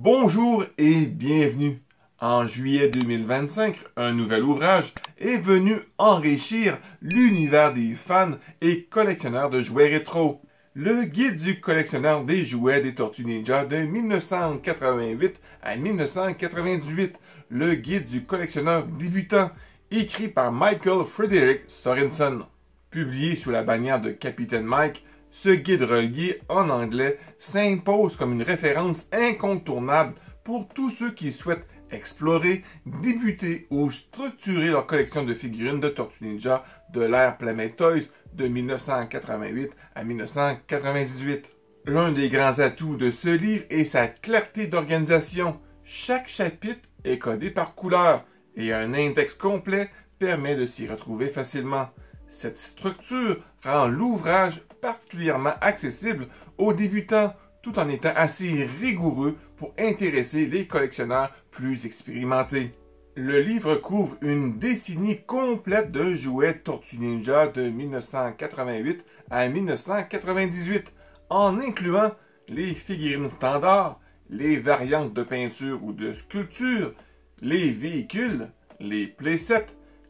Bonjour et bienvenue. En juillet 2025, un nouvel ouvrage est venu enrichir l'univers des fans et collectionneurs de jouets rétro. Le guide du collectionneur des jouets des Tortues Ninja de 1988 à 1998. Le guide du collectionneur débutant, écrit par Michael Frederick Sorensen. Publié sous la bannière de Capitaine Mike, ce guide relié en anglais s'impose comme une référence incontournable pour tous ceux qui souhaitent explorer, débuter ou structurer leur collection de figurines de Tortues Ninja de l'ère Playmate Toys de 1988 à 1998. L'un des grands atouts de ce livre est sa clarté d'organisation. Chaque chapitre est codé par couleur et un index complet permet de s'y retrouver facilement. Cette structure rend l'ouvrage particulièrement accessible aux débutants tout en étant assez rigoureux pour intéresser les collectionneurs plus expérimentés. Le livre couvre une décennie complète de jouets Tortues Ninja de 1988 à 1998, en incluant les figurines standards, les variantes de peinture ou de sculpture, les véhicules, les playsets,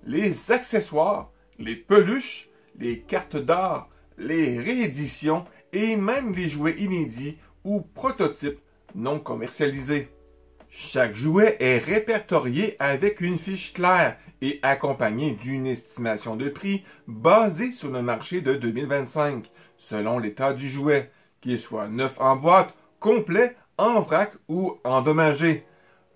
les accessoires, les peluches, les cartes d'art, les rééditions et même les jouets inédits ou prototypes non commercialisés. Chaque jouet est répertorié avec une fiche claire et accompagné d'une estimation de prix basée sur le marché de 2025, selon l'état du jouet, qu'il soit neuf en boîte, complet, en vrac ou endommagé.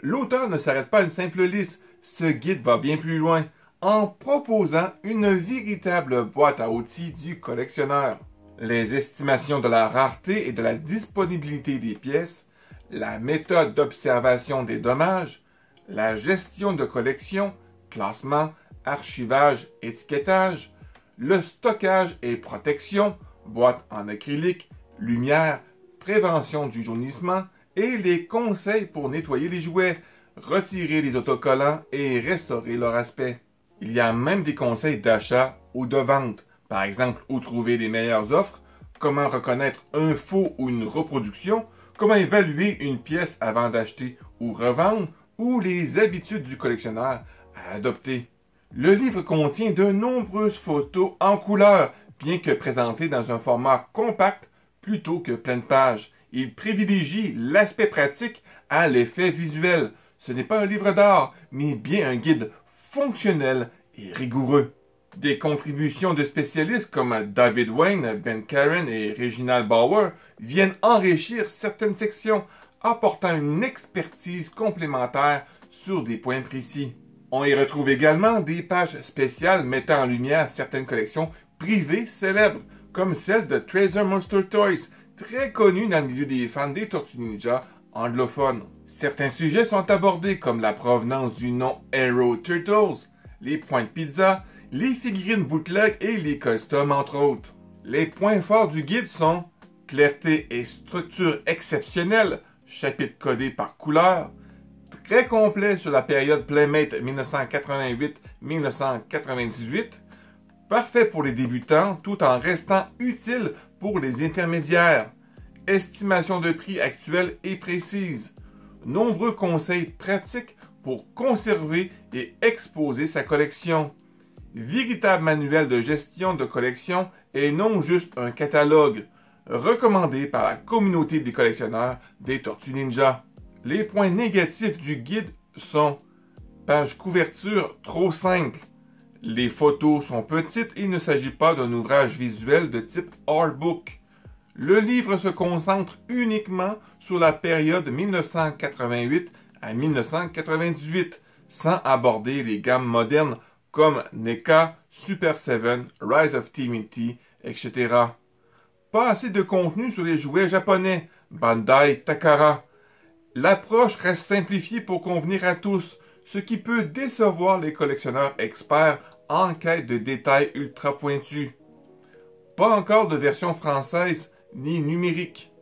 L'auteur ne s'arrête pas à une simple liste, ce guide va bien plus loin, en proposant une véritable boîte à outils du collectionneur. Les estimations de la rareté et de la disponibilité des pièces, la méthode d'observation des dommages, la gestion de collection, classement, archivage, étiquetage, le stockage et protection, boîte en acrylique, lumière, prévention du jaunissement et les conseils pour nettoyer les jouets, retirer les autocollants et restaurer leur aspect. Il y a même des conseils d'achat ou de vente, par exemple où trouver les meilleures offres, comment reconnaître un faux ou une reproduction, comment évaluer une pièce avant d'acheter ou revendre, ou les habitudes du collectionneur à adopter. Le livre contient de nombreuses photos en couleur, bien que présentées dans un format compact plutôt que pleine page. Il privilégie l'aspect pratique à l'effet visuel. Ce n'est pas un livre d'art, mais bien un guide fonctionnel et rigoureux. Des contributions de spécialistes comme David Wayne, Ben Karen et Reginald Bauer viennent enrichir certaines sections, apportant une expertise complémentaire sur des points précis. On y retrouve également des pages spéciales mettant en lumière certaines collections privées célèbres, comme celle de Treasure Monster Toys, très connue dans le milieu des fans des Tortues Ninja anglophones. Certains sujets sont abordés comme la provenance du nom Hero Turtles, les points de pizza, les figurines bootleg et les customs entre autres. Les points forts du guide sont clarté et structure exceptionnelle, chapitre codé par couleur, très complet sur la période Playmate 1988-1998, parfait pour les débutants tout en restant utile pour les intermédiaires, estimation de prix actuelle et précise, nombreux conseils pratiques pour conserver et exposer sa collection, véritable manuel de gestion de collection et non juste un catalogue, recommandé par la communauté des collectionneurs des Tortues Ninja. Les points négatifs du guide sont page couverture trop simple, les photos sont petites et il ne s'agit pas d'un ouvrage visuel de type artbook. Le livre se concentre uniquement sur la période 1988 à 1998, sans aborder les gammes modernes comme NECA, Super 7, Rise of TMNT, etc. Pas assez de contenu sur les jouets japonais, Bandai Takara. L'approche reste simplifiée pour convenir à tous, ce qui peut décevoir les collectionneurs experts en quête de détails ultra pointus. Pas encore de version française ni numérique.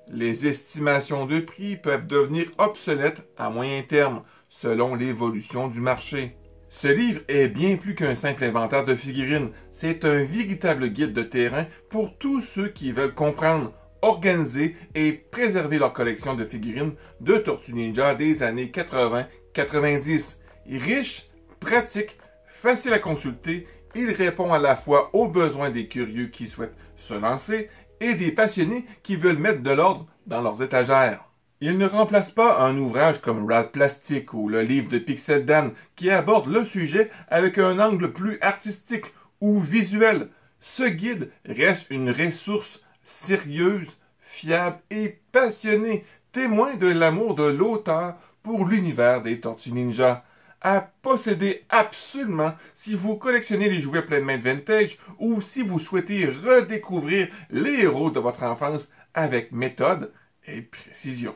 Les estimations de prix peuvent devenir obsolètes à moyen terme, selon l'évolution du marché. Ce livre est bien plus qu'un simple inventaire de figurines, c'est un véritable guide de terrain pour tous ceux qui veulent comprendre, organiser et préserver leur collection de figurines de Tortues Ninja des années 80-90. Riche, pratique, facile à consulter, il répond à la fois aux besoins des curieux qui souhaitent se lancer et des passionnés qui veulent mettre de l'ordre dans leurs étagères. Il ne remplace pas un ouvrage comme Rad Plastic ou le livre de Pixel Dan qui aborde le sujet avec un angle plus artistique ou visuel. Ce guide reste une ressource sérieuse, fiable et passionnée, témoin de l'amour de l'auteur pour l'univers des Tortues Ninja. À posséder absolument si vous collectionnez les jouets plein de main de vintage ou si vous souhaitez redécouvrir les héros de votre enfance avec méthode et précision.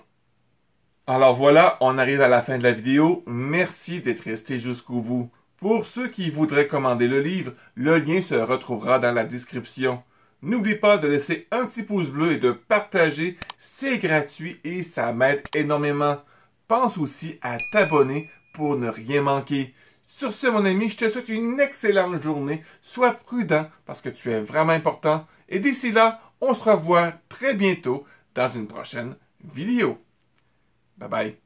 Alors voilà, on arrive à la fin de la vidéo. Merci d'être resté jusqu'au bout. Pour ceux qui voudraient commander le livre, le lien se retrouvera dans la description. N'oublie pas de laisser un petit pouce bleu et de partager, c'est gratuit et ça m'aide énormément. Pense aussi à t'abonner pour ne rien manquer. Sur ce, mon ami, je te souhaite une excellente journée. Sois prudent parce que tu es vraiment important. Et d'ici là, on se revoit très bientôt dans une prochaine vidéo. Bye bye.